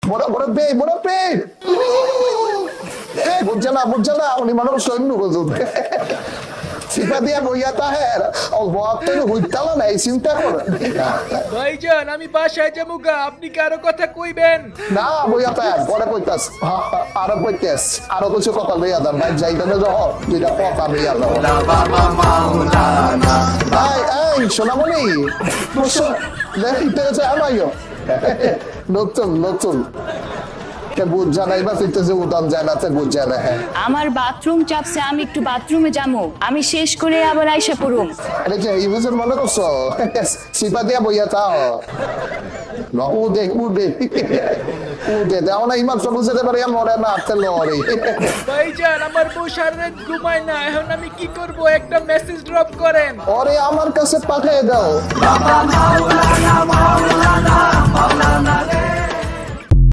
বড় পে বুঝছে না উনি মানুষ সৈন্য বুঝুন সিপা দিয়া বইয়া তাহের অল্প হইতালা নাই চিন্তা করে ভাইজান আমি বাসায় যাবো গা, আপনি কারো কথা কইবেন না বইয়া তাহের পরে কইতাস আরো কইতাস আরো কিছু কথা লইয়া দাম ভাই যাইবেন যহ দুইটা কথা লইয়া দাও ভাই এই সোনামণি দেখতে আমাইও নতুন আমার বাথরুম চাপছে, আমি একটু বাথরুমে যাবো, আমি শেষ করে আবার আইসা পড়ুম। মনে করছো সিপা দিয়া বইয়া তাও উদে দেওয়া না ইমান সব বুঝতে পারি মরে না আটতে লড়ে ভাইজান আমার বউ সারা রাত ঘুমায় না, এখন আমি কি করব? একটা মেসেজ ড্রপ করেন। ওরে আমার কাছে পাঠিয়ে দাও।